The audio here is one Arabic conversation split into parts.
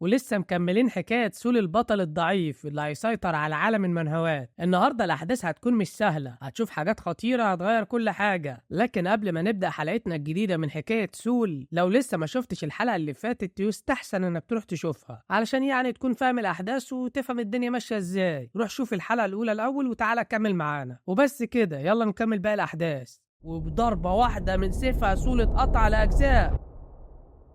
ولسه مكملين حكاية سول البطل الضعيف اللي هيسيطر على عالم المنهوات. النهاردة الأحداث هتكون مش سهلة، هتشوف حاجات خطيرة هتغير كل حاجة. لكن قبل ما نبدأ حلقتنا الجديدة من حكاية سول، لو لسه ما شفتش الحلقة اللي فاتت يستحسن انك تروح تشوفها، علشان يعني تكون فاهم الأحداث وتفهم الدنيا ماشية ازاي. روح شوف الحلقة الأولى الأول وتعالى كمل معانا. وبس كده، يلا نكمل باقي الأحداث. وبضربة واحدة من سيفها سول اتقطع لأجزاء،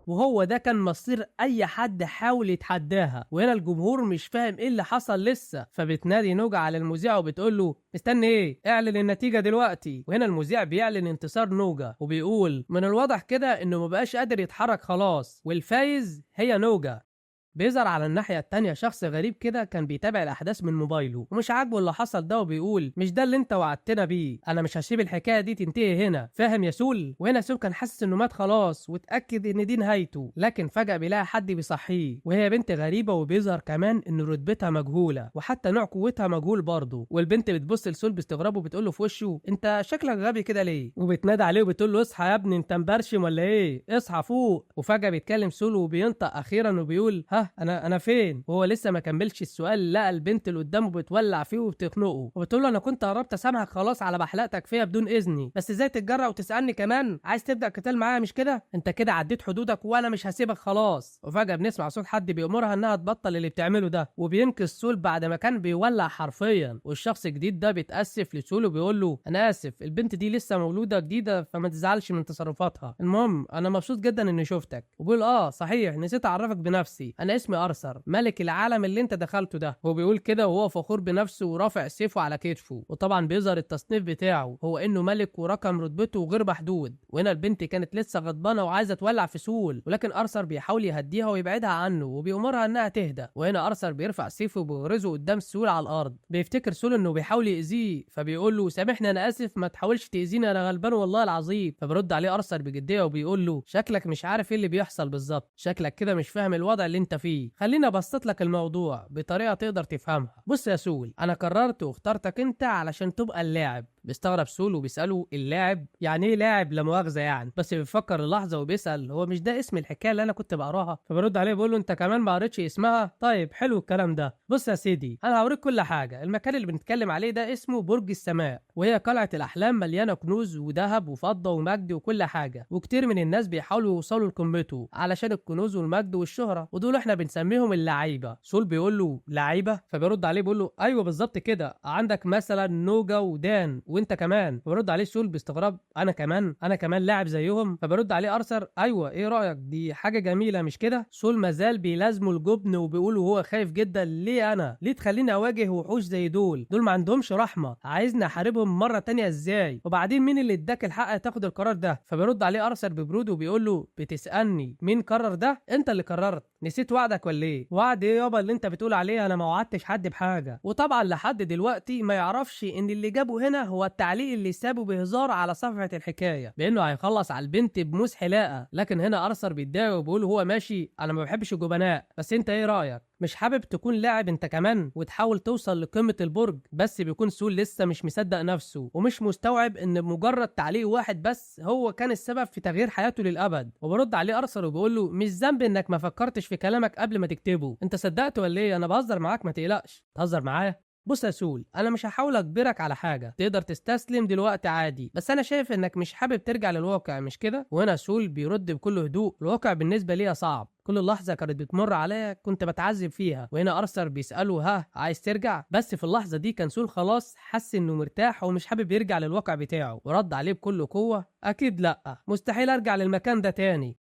وهو ده كان مصير اي حد حاول يتحداها. وهنا الجمهور مش فاهم ايه اللي حصل لسه، فبتنادي نوجا على المذيع وبتقول له مستني ايه، اعلن النتيجه دلوقتي. وهنا المذيع بيعلن انتصار نوجا وبيقول من الواضح كده انه مبقاش قادر يتحرك خلاص، والفايز هي نوجا. بيظهر على الناحية التانية شخص غريب كده كان بيتابع الأحداث من موبايله ومش عاجبه اللي حصل ده، وبيقول مش ده اللي انت وعدتنا بيه، أنا مش هسيب الحكاية دي تنتهي هنا، فاهم يا سول؟ وهنا سول كان حاسس إنه مات خلاص واتأكد إن دي نهايته، لكن فجأة بيلاقي حد بيصحيه وهي بنت غريبة، وبيظهر كمان إن رتبتها مجهولة وحتى نوع قوتها مجهول برضه. والبنت بتبص لسول باستغراب وبتقول له في وشه أنت شكلك غبي كده ليه؟ وبتنادى عليه وبتقول له اصحى يا ابني، أنت مبرشم ولا إيه؟ اصحى فوق. وفجأة بيتكلم سول وبينطق أخيرا وبيقول ها أنا فين؟ وهو لسه ما كملش السؤال لقى البنت اللي قدامه بتولع فيه وبتخنقه وبتقول له انا كنت قربت اسامحك خلاص على بحلقتك فيها بدون اذني، بس ازاي تتجرأ وتسالني كمان؟ عايز تبدا قتال معايا مش كده؟ انت كده عديت حدودك وانا مش هسيبك خلاص. وفجاه بنسمع صوت حد بيأمرها انها تبطل اللي بتعمله ده، وبينقذ سول بعد ما كان بيولع حرفيا. والشخص الجديد ده بيتاسف لسول وبيقول له انا اسف، البنت دي لسه مولوده جديده فما تزعلش من تصرفاتها، المهم انا مبسوط جدا اني شفتك. وبيقول صحيح نسيت اعرفك بنفسي، انا اسمي ارثر ملك العالم اللي انت دخلته ده. هو بيقول كده وهو فخور بنفسه ورافع سيفه على كتفه، وطبعا بيظهر التصنيف بتاعه هو انه ملك ورقم رتبته غير محدود. وهنا البنت كانت لسه غضبانه وعايزه تولع في سول، ولكن ارثر بيحاول يهديها ويبعدها عنه وبيأمرها انها تهدى. وهنا ارثر بيرفع سيفه وبيغرزه قدام سول على الارض. بيفتكر سول انه بيحاول يأذيه فبيقول له سامحني انا اسف، ما تحاولش تأذيني انا غلبان والله العظيم. فبيرد عليه ارثر بجديه وبيقول له شكلك مش عارف ايه اللي بيحصل بالظبط، شكلك كده مش فاهم الوضع اللي انت فيه، خليني ابسط لك الموضوع بطريقه تقدر تفهمها. بص يا سول، انا قررت واخترتك انت علشان تبقى اللاعب. بيستغرب سول وبيساله اللاعب يعني ايه لاعب؟ لا مؤاخذه يعني، بس بيفكر لحظه وبيسال هو مش ده اسم الحكايه اللي انا كنت بقراها؟ فبرد عليه بيقول له انت كمان ما قريتش اسمها؟ طيب حلو الكلام ده. بص يا سيدي انا هوريك كل حاجه. المكان اللي بنتكلم عليه ده اسمه برج السماء، وهي قلعه الاحلام مليانه كنوز وذهب وفضه ومجد وكل حاجه، وكتير من الناس بيحاولوا يوصلوا لقمته علشان الكنوز والمجد والشهره، ودول احنا بنسميهم اللعيبه. سول بيقول له لعيبه؟ فبيرد عليه بيقول له ايوه بالظبط كده، عندك مثلا نوجا ودان وانت كمان. فبرد عليه سول باستغراب انا كمان لاعب زيهم؟ فبرد عليه ارثر ايوه ايه رايك، دي حاجه جميله مش كده؟ سول مازال بيلازمه الجبن وبيقول وهو خايف جدا ليه تخليني اواجه وحوش زي دول ما عندهمش رحمه، عايزني احاربهم مره تانية ازاي؟ وبعدين مين اللي اداك الحق تاخد القرار ده؟ فبيرد عليه ارثر ببرود وبيقول له بتسالني مين قرر ده؟ انت اللي قررت، نسيت وعدك ولا ايه؟ وعد ايه يابا اللي انت بتقول عليه؟ انا ما وعدتش حد بحاجه. وطبعا لحد دلوقتي ما يعرفش ان اللي جابه هنا هو التعليق اللي سابه بهزار على صفحه الحكايه بانه هيخلص على البنت بموس حلاقه. لكن هنا ارثر بيتضايق وبيقول هو ماشي، انا ما بحبش الجبناء، بس انت ايه رايك؟ مش حابب تكون لاعب انت كمان وتحاول توصل لقمه البرج؟ بس بيكون سول لسه مش مصدق نفسه ومش مستوعب ان مجرد تعليق واحد بس هو كان السبب في تغيير حياته للابد. وبرد عليه ارثر وبيقول له مش ذنب انك ما فكرتش في كلامك قبل ما تكتبه، انت صدقت ولا ايه؟ انا بهزر معاك ما تقلقش. تهزر معايا؟ بص يا سول، انا مش هحاول اجبرك على حاجه، تقدر تستسلم دلوقتي عادي، بس انا شايف انك مش حابب ترجع للواقع مش كده؟ وهنا سول بيرد بكل هدوء الواقع بالنسبه لي صعب، كل لحظه كانت بتمر عليا كنت بتعذب فيها. وهنا ارثر بيساله ها عايز ترجع؟ بس في اللحظه دي كان سول خلاص حس انه مرتاح ومش حابب يرجع للواقع بتاعه، ورد عليه بكل قوه اكيد لا، مستحيل ارجع للمكان ده تاني.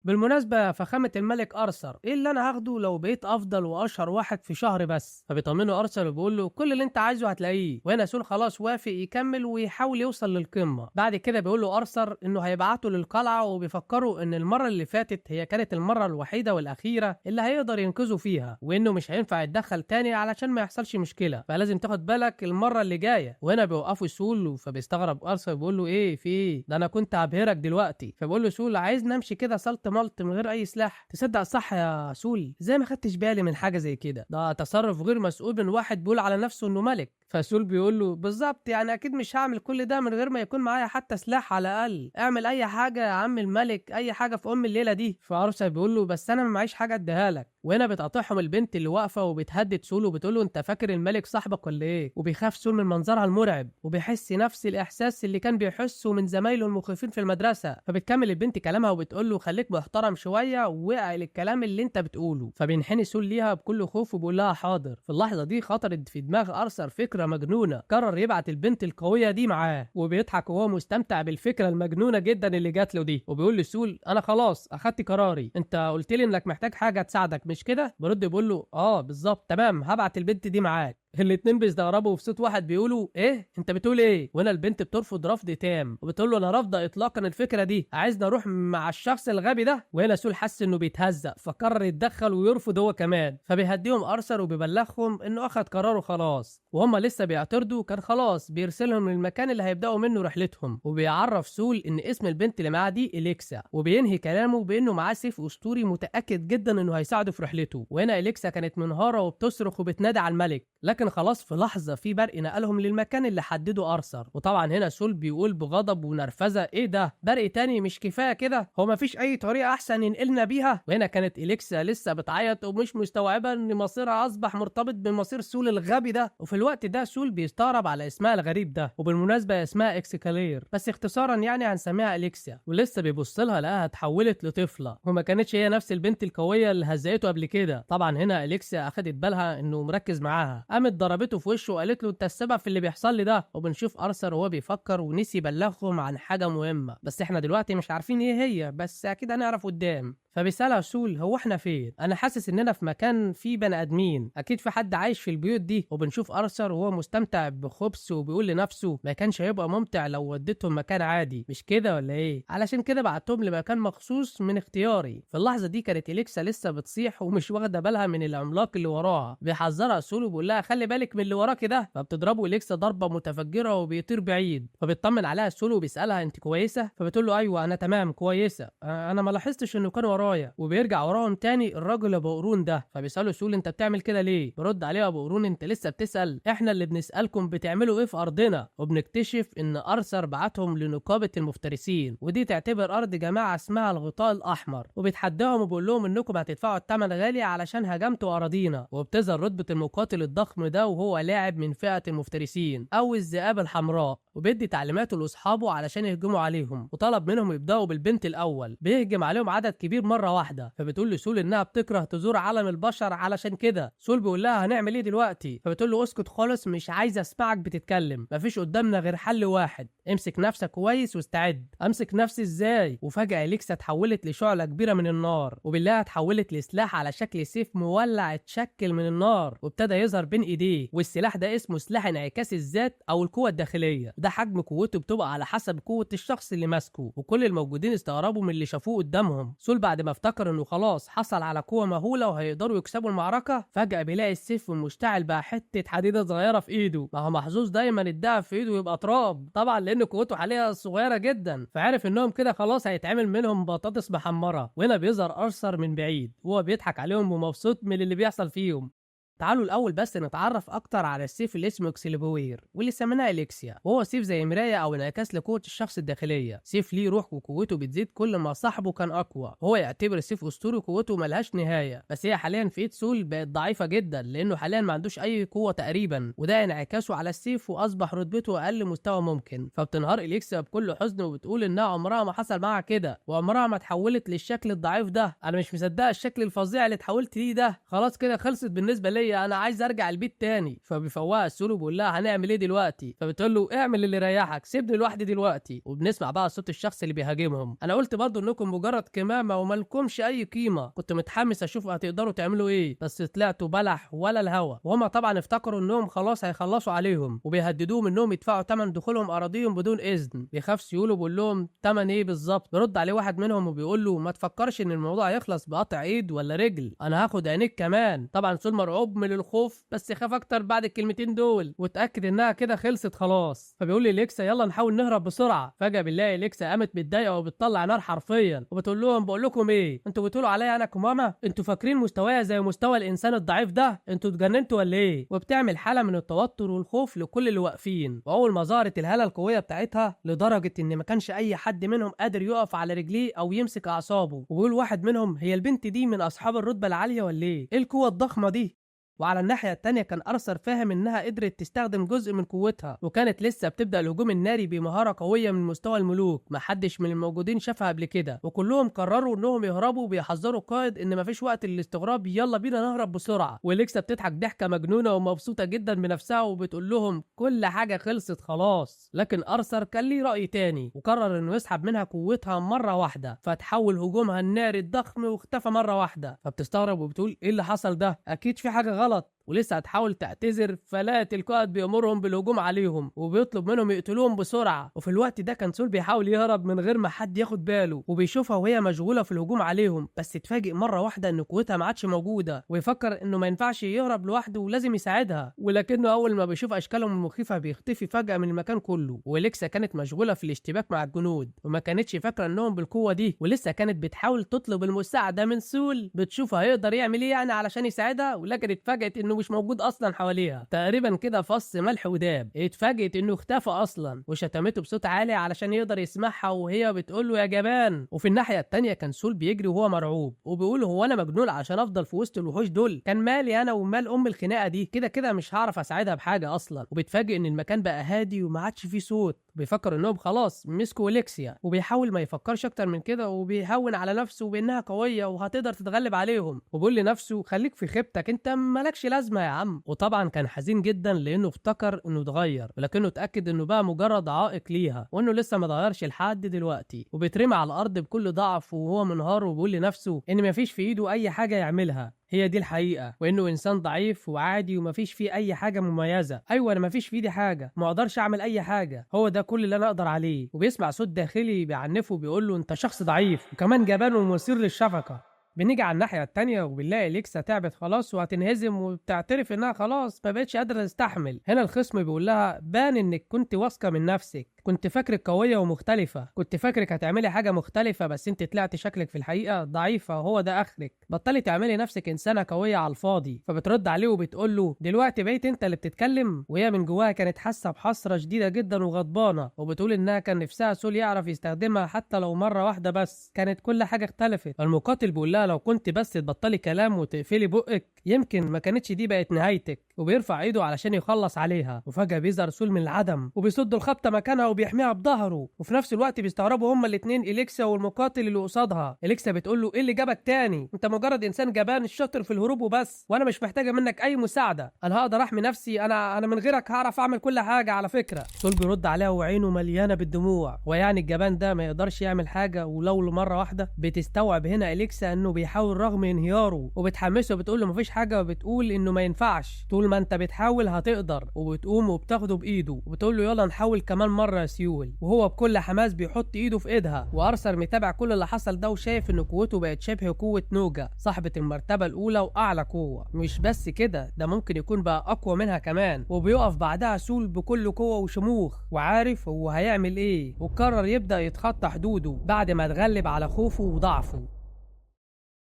بالمناسبة فخامة الملك أرثر، إيه اللي أنا هاخده لو بقيت أفضل وأشهر واحد في شهر بس؟ فبيطمنه أرثر وبيقول له كل اللي أنت عايزه هتلاقيه. وهنا سول خلاص وافق يكمل ويحاول يوصل للقمة. بعد كده بيقول له أرثر إنه هيبعته للقلعة، وبيفكروا إن المرة اللي فاتت هي كانت المرة الوحيدة والأخيرة اللي هيقدر ينقذه فيها، وإنه مش هينفع يتدخل تاني علشان ما يحصلش مشكلة، فلازم تاخد بالك المرة اللي جاية. وهنا بيوقفوا سول فبيستغرب أرثر بيقول له إيه في إيه؟ ده أنا كنت هبهرك دلوقتي. فبيقول له سول عايز نمشي كده سلط ملط من غير اي سلاح؟ تصدق صح يا سول، زي ما خدتش بالي من حاجه زي كده، ده تصرف غير مسؤول من واحد بيقول على نفسه انه ملك. فسول بيقول له بالظبط، يعني اكيد مش هعمل كل ده من غير ما يكون معايا حتى سلاح على الاقل، اعمل اي حاجه يا عم الملك، اي حاجه في الليله دي. فارثر بيقول له بس انا ما معيش حاجه اديها لك. وهنا بتقاطعهم البنت اللي واقفه وبتهدد سول وبتقول له انت فاكر الملك صاحبك ولا ايه؟ وبيخاف سول من منظرها المرعب وبيحس نفس الاحساس اللي كان بيحسه من زمايله المخيفين في المدرسه. فبتكمل البنت كلامها وبتقول له خليك محترم شويه ووقع للكلام اللي انت بتقوله. فبينحني سول ليها بكل خوف وبيقول لها حاضر. في اللحظه دي خطرت في دماغ ارثر فكره مجنونه، قرر يبعت البنت القويه دي معاه، وبيضحك وهو مستمتع بالفكره المجنونه جدا اللي جات له دي. وبيقول لسول انا خلاص اخدت قراري، انت قلت لي انك محتاج حاجه تساعدك مش كده؟ برد بيقول له اه بالظبط، تمام هبعت البنت دي معاك. الاتنين بيستغربوا، في صوت واحد بيقولوا ايه انت بتقول ايه؟ وهنا البنت بترفض رفض تام وبتقول له انا رافضه اطلاقا الفكره دي، عايزني اروح مع الشخص الغبي ده. وهنا سول حس انه بيتهزق فقرر يتدخل ويرفض هو كمان. فبيهديهم ارثر وبيبلغهم انه اخد قراره خلاص. وهم لسه بيعترضوا كان خلاص بيرسلهم للمكان اللي هيبداوا منه رحلتهم. وبيعرف سول ان اسم البنت اللي معاه دي اليكسا، وبينهي كلامه بانه معاه سيف اسطوري متاكد جدا انه هيساعده في رحلته. وهنا اليكسا كانت منهاره وبتصرخ وبتنادي على الملك، لكن خلاص في لحظه في برق نقلهم للمكان اللي حدده ارثر. وطبعا هنا سول بيقول بغضب ونرفزه ايه ده؟ برق تاني مش كفايه كده؟ هو مفيش اي طريقه احسن ينقلنا بيها؟ وهنا كانت اليكسا لسه بتعيط ومش مستوعبه ان مصيرها اصبح مرتبط بمصير سول الغبي ده. وفي الوقت ده سول بيستغرب على اسمها الغريب ده، وبالمناسبه اسمها اكسكالير بس اختصارا يعني هنسميها اليكسا. ولسه بيبص لها لقاها اتحولت لطفله وما كانتش هي نفس البنت القويه اللي هزقته قبل كده. طبعا هنا اليكسا اخدت بالها انه مركز معاها، قامت ضربته في وشه وقالت له انت السبب في اللي بيحصل لي ده. وبنشوف ارثر وهو بيفكر ونسي يبلغهم عن حاجه مهمه، بس احنا دلوقتي مش عارفين ايه هي، بس اكيد هنعرف قدام. فبيسألها سول هو احنا فين؟ انا حاسس اننا في مكان فيه بني ادمين، اكيد في حد عايش في البيوت دي. وبنشوف ارثر وهو مستمتع بخبز وبيقول لنفسه ما كانش هيبقى ممتع لو وديتهم مكان عادي مش كده ولا ايه؟ علشان كده بعتهم لمكان مخصوص من اختياري. في اللحظه دي كانت اليكسا لسه بتصيح ومش واخده بالها من العملاق اللي وراها. بيحذرها سول وبيقول لها خلي بالك من اللي وراكي ده. فبتضربه اليكسا ضربه متفجره وبيطير بعيد. فبيطمن عليها سول وبيسالها انت كويسه؟ فبتقول له ايوه انا تمام كويسه، انا ما لاحظتش انه كان ورايا. وبيرجع وراهم تاني الراجل ابو قرون ده. فبيساله سول انت بتعمل كده ليه؟ برد عليه ابو قرون انت لسه بتسال؟ احنا اللي بنسالكم بتعملوا ايه في ارضنا. وبنكتشف ان ارثر بعتهم لنقابه المفترسين، ودي تعتبر ارض جماعه اسمها الغطاء الاحمر، وبيتحداهم وبيقول لهم انكم هتدفعوا الثمن غالي علشان هجمتوا اراضينا. وبتظهر رتبه المقاتل الضخم ده وهو لاعب من فئه المفترسين او الذئاب الحمراء، وبيدي تعليماته لاصحابه علشان يهجموا عليهم، وطلب منهم يبداوا بالبنت الاول. بيهجم عليهم عدد كبير مره واحده. فبتقول لسول انها بتكره تزور عالم البشر علشان كده. سول بيقول لها هنعمل ايه دلوقتي؟ فبتقول له اسكت خالص مش عايزه اسمعك بتتكلم، مفيش قدامنا غير حل واحد، امسك نفسك كويس واستعد. امسك نفسي ازاي؟ وفجاه اليكسا اتحولت لشعله كبيره من النار، وبالله اتحولت لسلاح على شكل سيف مولع اتشكل من النار وابتدى يظهر بين ايديه. والسلاح ده اسمه سلاح انعكاس الذات او القوه الداخليه. ده حجم قوته بتبقى على حسب قوه الشخص اللي ماسكه. وكل الموجودين استغربوا من اللي شافوه قدامهم. سول بعد ما افتكر انه خلاص حصل على قوه مهوله وهيقدروا يكسبوا المعركه، فجاه بيلاقي السيف المشتعل بقى حته حديده صغيره في ايده. ما هو محظوظ دايما الدهب في ايده يبقى تراب طبعا لان قوته حاليا صغيره جدا، فعرف انهم كده خلاص هيتعمل منهم بطاطس محمره. وهنا بيظهر ارثر من بعيد وهو بيضحك عليهم ومبسوط من اللي بيحصل فيهم. تعالوا الاول بس نتعرف اكتر على السيف اللي اسمه اكسليبوير واللي سميناه اليكسيا. وهو سيف زي مرايه او انعكاس لقوه الشخص الداخليه، سيف ليه روح وقوته بتزيد كل ما صاحبه كان اقوى. هو يعتبر السيف اسطوري قوته ملهاش نهايه، بس هي حاليا في ايد سول بقت ضعيفه جدا لانه حاليا ما عندوش اي قوه تقريبا، وده انعكاسه على السيف واصبح رتبته اقل مستوى ممكن. فبتنهار اليكسيا بكل حزن وبتقول انها عمرها ما حصل معاها كده وعمرها ما اتحولت للشكل الضعيف ده. انا مش مصدقه الشكل الفظيع اللي اتحولت ليه ده، خلاص كده خلصت بالنسبه ليا، انا عايز ارجع البيت تاني. فبيفوقها السول وبيقول لها هنعمل ايه دلوقتي؟ فبتقول له اعمل اللي يريحك، سيبني لوحدي دلوقتي. وبنسمع بقى صوت الشخص اللي بيهاجمهم. انا قلت برضو انكم مجرد كمامه ومالكمش اي قيمه، كنت متحمس اشوف هتقدروا تعملوا ايه، بس طلعتوا بلح ولا الهوا. وهم طبعا افتكروا انهم خلاص هيخلصوا عليهم وبيهددوهم انهم يدفعوا ثمن دخولهم اراضيهم بدون اذن. بيخاف سيول وبيقول لهم ثمن ايه بالظبط؟ بيرد عليه واحد منهم وبيقول له ما تفكرش ان الموضوع هيخلص بقطع ايد ولا رجل، انا هاخد عينيك كمان. طبعا سول مرعوب مرعوب من الخوف بس خاف اكتر بعد الكلمتين دول، واتاكد انها كده خلصت خلاص. فبيقول لي اليكسا يلا نحاول نهرب بسرعه. فجاه بنلاقي اليكسا قامت متضايقه وبتطلع نار حرفيا، وبتقول لهم بقول لكم ايه، انتوا بتقولوا عليا انا كمامه؟ انتوا فاكرين مستوايا زي مستوى الانسان الضعيف ده؟ انتوا اتجننتوا ولا ايه؟ وبتعمل حاله من التوتر والخوف لكل اللي واقفين. واول ما ظهرت الهاله القويه بتاعتها لدرجه ان ما كانش اي حد منهم قادر يقف على رجليه او يمسك اعصابه، وبيقول واحد منهم هي البنت دي من اصحاب الرتبه العاليه ولا ايه؟ ايه القوه الضخمه دي؟ وعلى الناحية التانية كان أرثر فاهم إنها قدرت تستخدم جزء من قوتها، وكانت لسه بتبدأ الهجوم الناري بمهارة قوية من مستوى الملوك محدش من الموجودين شافها قبل كده، وكلهم قرروا إنهم يهربوا وبيحذروا القائد إن مفيش وقت للاستغراب، يلا بينا نهرب بسرعة. واليكسا بتضحك ضحكة مجنونة ومبسوطة جدا بنفسها وبتقول لهم كل حاجة خلصت خلاص. لكن أرثر كان ليه رأي تاني وقرر إنه يسحب منها قوتها مرة واحدة، فتحول هجومها الناري الضخم واختفى مرة واحدة. فبتستغرب وبتقول إيه اللي حصل ده؟ أكيد في حاجة غلط، ولسه هتحاول تعتذر فلقت القائد بيأمرهم بالهجوم عليهم وبيطلب منهم يقتلوهم بسرعه. وفي الوقت ده كان سول بيحاول يهرب من غير ما حد ياخد باله، وبيشوفها وهي مشغوله في الهجوم عليهم، بس اتفاجئ مره واحده ان قوتها ما عادش موجوده، ويفكر انه ما ينفعش يهرب لوحده ولازم يساعدها. ولكنه اول ما بيشوف اشكالهم المخيفه بيختفي فجاه من المكان كله. واليكسا كانت مشغوله في الاشتباك مع الجنود وما كانتش فاكره انهم بالقوه دي، ولسه كانت بتحاول تطلب المساعده من سول، بتشوف هيقدر يعمل ايه يعني علشان يساعدها، ولكن اتفاجئت انه مش موجود اصلا حواليها، تقريبا كده فص ملح وداب. اتفاجئت انه اختفى اصلا وشتمته بصوت عالي علشان يقدر يسمعها وهي بتقول له يا جبان. وفي الناحيه التانيه كان سول بيجري وهو مرعوب وبيقول هو انا مجنون عشان افضل في وسط الوحوش دول؟ كان مالي انا ومال الخناقه دي؟ كده كده مش هعرف اساعدها بحاجه اصلا. وبيتفاجئ ان المكان بقى هادي وما عادش فيه صوت، بيفكر انهم خلاص مسكوا اليكسيا، وبيحاول ما يفكرش اكتر من كده وبيهون على نفسه بانها قويه وهتقدر تتغلب عليهم، وبيقول لنفسه خليك في خيبتك انت مالكش لازمه يا عم. وطبعا كان حزين جدا لانه افتكر انه اتغير، ولكنه اتاكد انه بقى مجرد عائق ليها وانه لسه ما اتغيرش لحد دلوقتي. وبيترمي على الارض بكل ضعف وهو منهار وبيقول لنفسه ان مفيش في ايده اي حاجه يعملها، هي دي الحقيقه، وانه انسان ضعيف وعادي ومفيش فيه اي حاجه مميزه. ايوه انا مفيش في ايدي حاجه، ما اقدرش اعمل اي حاجه، هو ده كل اللي انا اقدر عليه. وبيسمع صوت داخلي بيعنفه بيقول له انت شخص ضعيف وكمان جبان ومثير للشفقه. بنيجي على الناحية التانية وبنلاقي اليكسا تعبت خلاص وهتنهزم، وبتعترف انها خلاص ما بقتش قادرة تستحمل. هنا الخصم بيقول لها بان انك كنت واثقة من نفسك، كنت فاكرك قوية ومختلفة، كنت فاكرك هتعملي حاجة مختلفة، بس انت طلعت شكلك في الحقيقة ضعيفة وهو ده اخرك، بطلي تعملي نفسك انسانة قوية على الفاضي. فبترد عليه وبتقول له دلوقتي بقيت انت اللي بتتكلم؟ وهي من جواها كانت حاسة بحسرة شديدة جدا وغضبانة، وبتقول انها كان نفسها سول يعرف يستخدمها حتى لو مرة واحدة بس، كانت كل حاجة اختلفت. المقاتل بيقول لها لو كنت بس تبطلي كلام وتقفلي بقك يمكن ما كانتش دي بقت نهايتك. وبيرفع ايده علشان يخلص عليها، وفجأة بيظهر سول من العدم وبيصد الخبطة مكانها وبيحميها بظهره. وفي نفس الوقت بيستغربوا هما الاثنين اليكسا والمقاتل اللي قصادها. اليكسا بتقول له ايه اللي جابك تاني؟ انت مجرد انسان جبان الشاطر في الهروب وبس، وانا مش محتاجه منك اي مساعده، انا هقدر احمي نفسي، انا من غيرك هعرف اعمل كل حاجه على فكره. سول بيرد عليها وعينه مليانه بالدموع، ويعني الجبان ده ما يقدرش يعمل حاجه ولو لمره واحده. بتستوعب هنا اليكسا انه بيحاول رغم انهياره، وبتحمسه وبتقول له مفيش حاجه، وبتقول انه ما ينفعش، طول ما انت بتحاول هتقدر. وبتقوم وبتاخده بايده وبتقول له يلا نحاول كمان مره يا سيول، وهو بكل حماس بيحط ايده في ايدها. وارثر متابع كل اللي حصل ده وشايف ان قوته بقت شبه قوه نوجا صاحبه المرتبه الاولى واعلى قوه، مش بس كده ده ممكن يكون بقى اقوى منها كمان. وبيقف بعدها سول بكل قوه وشموخ وعارف هو هيعمل ايه، وقرر يبدا يتخطى حدوده بعد ما اتغلب على خوفه وضعفه.